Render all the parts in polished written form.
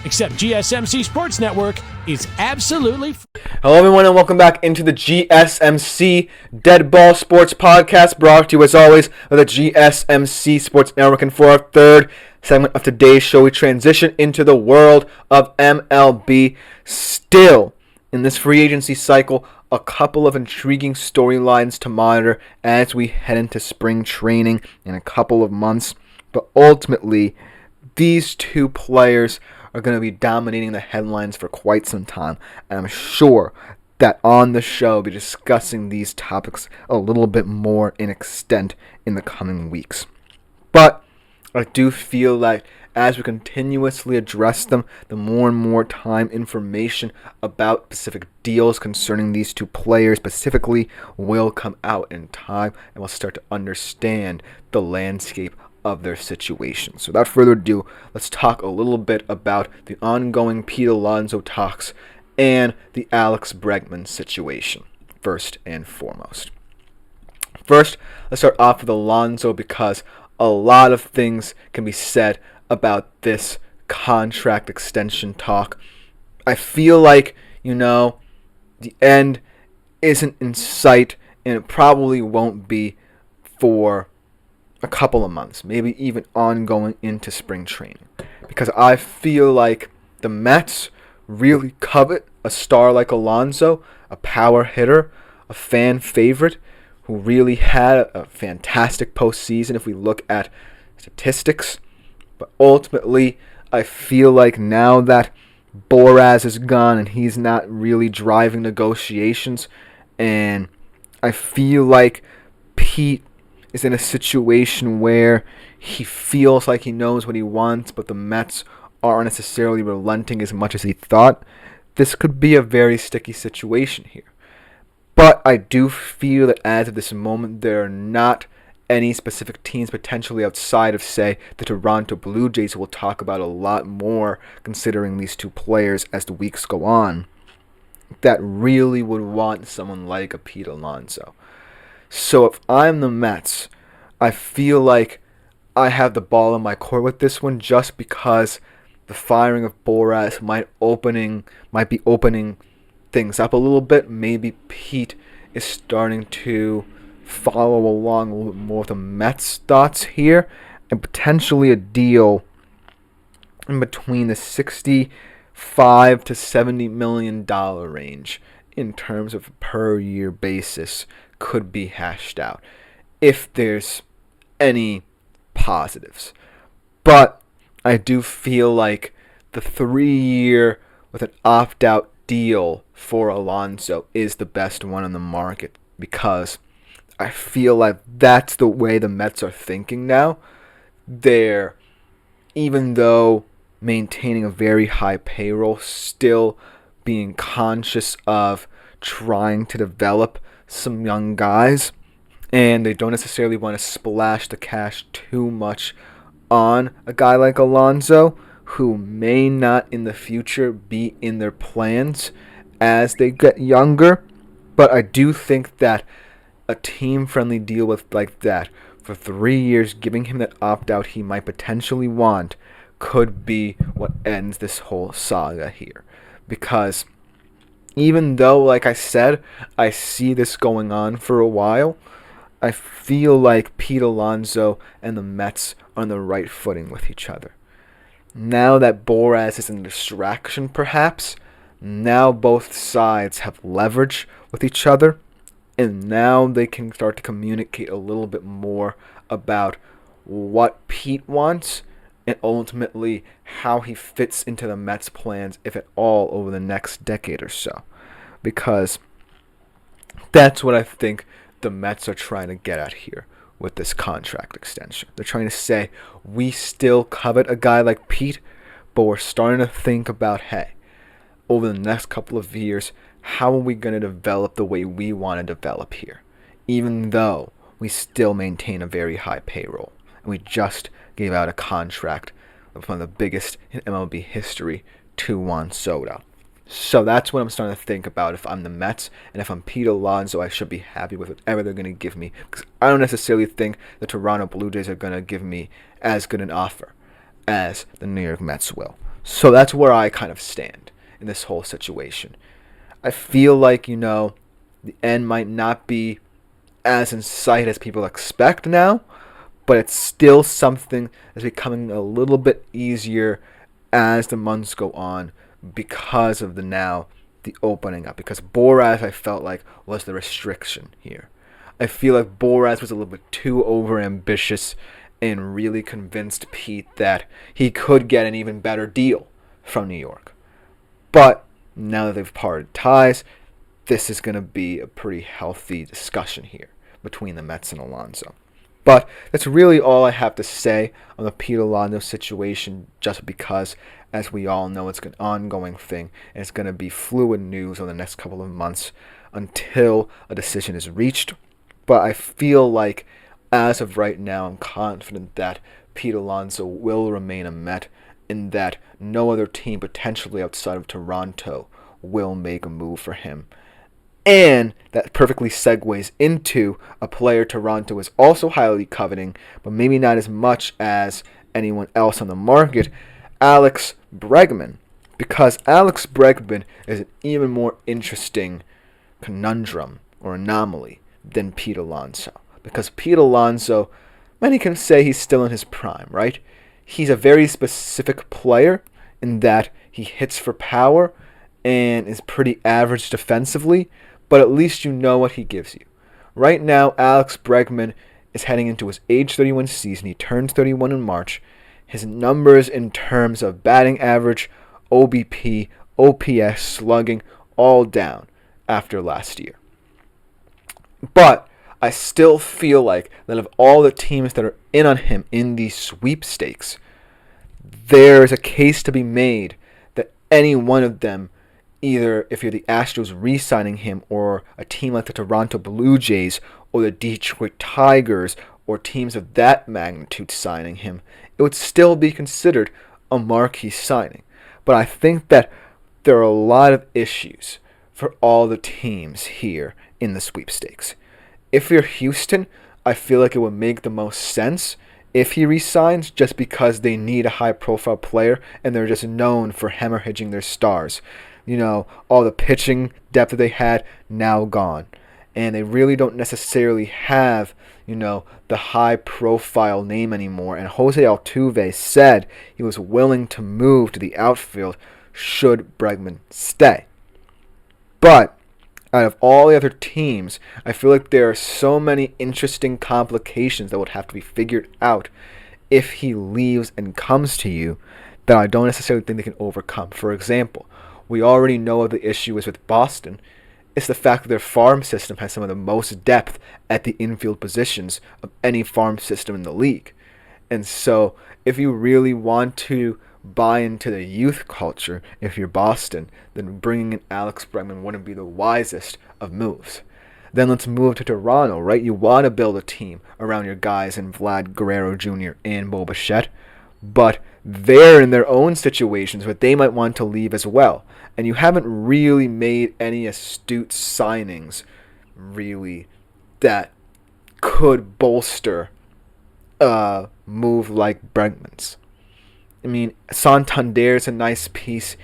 Except GSMC Sports Network is absolutely free. Hello everyone and welcome back into the GSMC Dead Ball Sports Podcast, brought to you as always by the GSMC Sports Network. And for our third segment of today's show, we transition into the world of MLB. Still, in this free agency cycle, a couple of intriguing storylines to monitor as we head into spring training in a couple of months. But ultimately, these two players are going to be dominating the headlines for quite some time. And I'm sure that on the show, we'll be discussing these topics a little bit more in extent in the coming weeks. But I do feel like as we continuously address them, the more and more time information about specific deals concerning these two players specifically will come out in time, and we'll start to understand the landscape of their situation. So without further ado, let's talk a little bit about the ongoing Pete Alonso talks and the Alex Bregman situation, first and foremost. First, let's start off with Alonso because a lot of things can be said about this contract extension talk. I feel like, the end isn't in sight, and it probably won't be for a couple of months, maybe even ongoing into spring training, because I feel like the Mets really covet a star like Alonso, a power hitter, a fan favorite who really had a fantastic postseason if we look at statistics. But ultimately, I feel like now that Boras is gone and he's not really driving negotiations, and I feel like Pete is in a situation where he feels like he knows what he wants, but the Mets aren't necessarily relenting as much as he thought. This could be a very sticky situation here. But I do feel that as of this moment, there are not any specific teams potentially outside of, say, the Toronto Blue Jays, we'll talk about a lot more considering these two players as the weeks go on, that really would want someone like a Pete Alonso. So if I'm the Mets, I feel like I have the ball in my court with this one, just because the firing of Boras might be opening things up a little bit. Maybe Pete is starting to follow along a little bit more with the Mets' thoughts here, and potentially a deal in between the $65 to $70 million range in terms of per year basis could be hashed out if there's any positives. But I do feel like the 3-year with an opt-out deal for Alonso is the best one on the market, because I feel like that's the way the Mets are thinking now. They're, even though maintaining a very high payroll, still being conscious of trying to develop some young guys, and they don't necessarily want to splash the cash too much on a guy like Alonso, who may not in the future be in their plans as they get younger. But I do think that a team-friendly deal with like that for 3 years, giving him that opt-out he might potentially want, could be what ends this whole saga here. Because even though, like I said, I see this going on for a while, I feel like Pete Alonso and the Mets are on the right footing with each other. Now that Boras is a distraction, perhaps, now both sides have leverage with each other, and now they can start to communicate a little bit more about what Pete wants and ultimately how he fits into the Mets' plans, if at all, over the next decade or so. Because that's what I think the Mets are trying to get at here with this contract extension. They're trying to say, we still covet a guy like Pete, but we're starting to think about, hey, over the next couple of years, how are we going to develop the way we want to develop here, even though we still maintain a very high payroll. And we just gave out a contract of one of the biggest in MLB history to Juan Soto. So that's what I'm starting to think about if I'm the Mets, and if I'm Pete Alonso, I should be happy with whatever they're going to give me, because I don't necessarily think the Toronto Blue Jays are going to give me as good an offer as the New York Mets will. So that's where I kind of stand in this whole situation. I feel like, the end might not be as in sight as people expect now, but it's still something that's becoming a little bit easier as the months go on because of the opening up. Because Boras, I felt like, was the restriction here. I feel like Boras was a little bit too overambitious and really convinced Pete that he could get an even better deal from New York. But now that they've parted ties, this is going to be a pretty healthy discussion here between the Mets and Alonso. But that's really all I have to say on the Pete Alonso situation, just because, as we all know, it's an ongoing thing, and it's going to be fluid news over the next couple of months until a decision is reached. But I feel like, as of right now, I'm confident that Pete Alonso will remain a Met, in that no other team potentially outside of Toronto will make a move for him. And that perfectly segues into a player Toronto is also highly coveting, but maybe not as much as anyone else on the market, Alex Bregman. Because Alex Bregman is an even more interesting conundrum or anomaly than Pete Alonso. Because Pete Alonso, many can say he's still in his prime, right? He's a very specific player in that he hits for power and is pretty average defensively, but at least you know what he gives you. Right now, Alex Bregman is heading into his age 31 season. He turns 31 in March. His numbers in terms of batting average, OBP, OPS, slugging, all down after last year. But I still feel like that of all the teams that are in on him in these sweepstakes, there's a case to be made that any one of them, either if you're the Astros re-signing him, or a team like the Toronto Blue Jays or the Detroit Tigers or teams of that magnitude signing him, it would still be considered a marquee signing. But I think that there are a lot of issues for all the teams here in the sweepstakes. If you're Houston, I feel like it would make the most sense if he resigns, just because they need a high-profile player and they're just known for hemorrhaging their stars. All the pitching depth that they had, now gone. And they really don't necessarily have, the high-profile name anymore. And Jose Altuve said he was willing to move to the outfield should Bregman stay. But out of all the other teams, I feel like there are so many interesting complications that would have to be figured out if he leaves and comes to you that I don't necessarily think they can overcome. For example, we already know what the issue is with Boston. It's the fact that their farm system has some of the most depth at the infield positions of any farm system in the league. And so if you really want to buy into the youth culture, if you're Boston, then bringing in Alex Bregman wouldn't be the wisest of moves. Then let's move to Toronto, right? You want to build a team around your guys in Vlad Guerrero Jr. and Bo Bichette, but they're in their own situations where they might want to leave as well. And you haven't really made any astute signings, really, that could bolster a move like Bregman's. I mean, Santander's a nice piece.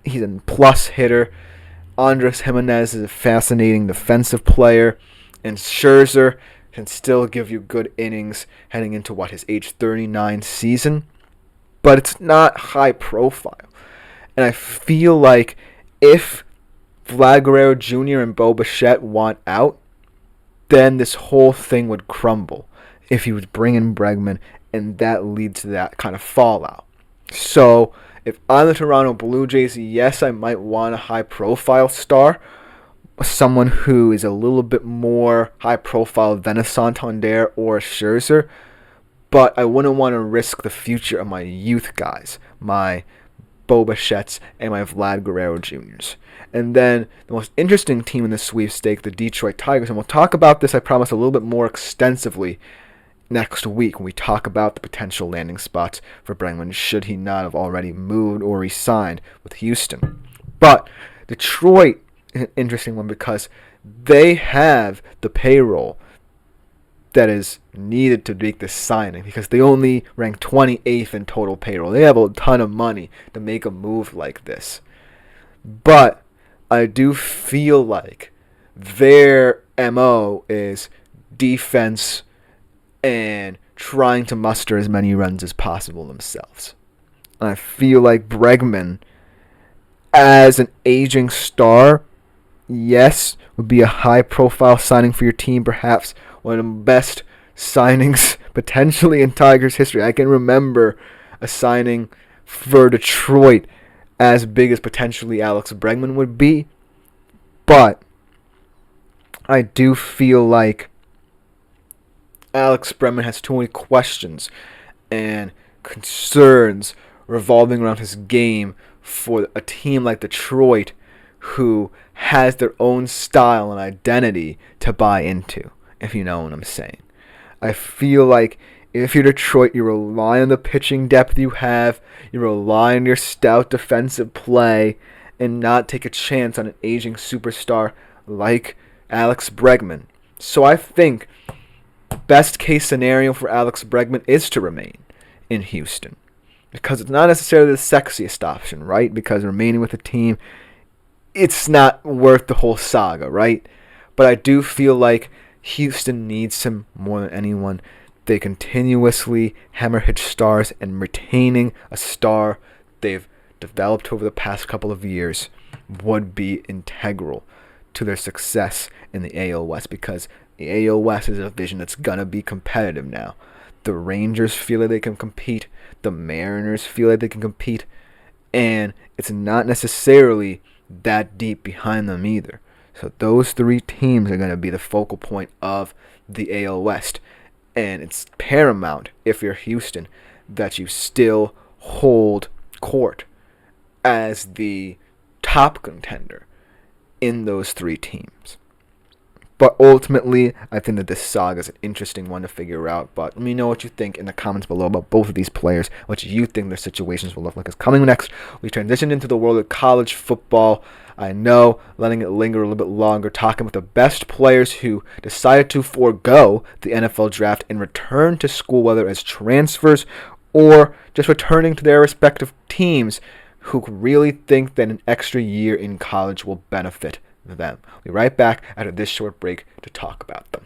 He's a plus hitter. Andres Jimenez is a fascinating defensive player. And Scherzer can still give you good innings heading into his age 39 season. But it's not high profile. And I feel like if Vlad Guerrero Jr. and Bo Bichette want out, then this whole thing would crumble if he was bringing Bregman, and that leads to that kind of fallout. So if I'm the Toronto Blue Jays, yes, I might want a high-profile star, someone who is a little bit more high-profile than a Santander or a Scherzer, but I wouldn't want to risk the future of my youth guys, my Bo Bichettes and my Vlad Guerrero Jr.'s. And then the most interesting team in the sweepstake, the Detroit Tigers, and we'll talk about this, I promise, a little bit more extensively next week when we talk about the potential landing spots for Bregman should he not have already moved or re-signed with Houston. But Detroit is an interesting one because they have the payroll that is needed to make this signing, because they only rank 28th in total payroll. They have a ton of money to make a move like this. But I do feel like their MO is defense and trying to muster as many runs as possible themselves. And I feel like Bregman, as an aging star, yes, would be a high-profile signing for your team, perhaps one of the best signings potentially in Tigers history. I can remember a signing for Detroit as big as potentially Alex Bregman would be, but I do feel like Alex Bregman has too many questions and concerns revolving around his game for a team like Detroit, who has their own style and identity to buy into, if you know what I'm saying. I feel like if you're Detroit, you rely on the pitching depth you have, you rely on your stout defensive play, and not take a chance on an aging superstar like Alex Bregman. So I think best case scenario for Alex Bregman is to remain in Houston, because it's not necessarily the sexiest option, right? Because remaining with the team, it's not worth the whole saga, right? But I do feel like Houston needs him more than anyone. They continuously hammer hit stars, and retaining a star they've developed over the past couple of years would be integral to their success in the AL West, because the AL West is a division that's going to be competitive now. The Rangers feel like they can compete. The Mariners feel like they can compete. And it's not necessarily that deep behind them either. So those three teams are going to be the focal point of the AL West. And it's paramount, if you're Houston, that you still hold court as the top contender in those three teams. But ultimately, I think that this saga is an interesting one to figure out. But let me know what you think in the comments below about both of these players, what you think their situations will look like. Because coming next, we transition into the world of college football. I know, letting it linger a little bit longer, talking with the best players who decided to forego the NFL draft and return to school, whether as transfers or just returning to their respective teams, who really think that an extra year in college will benefit them. We'll be right back after this short break to talk about them.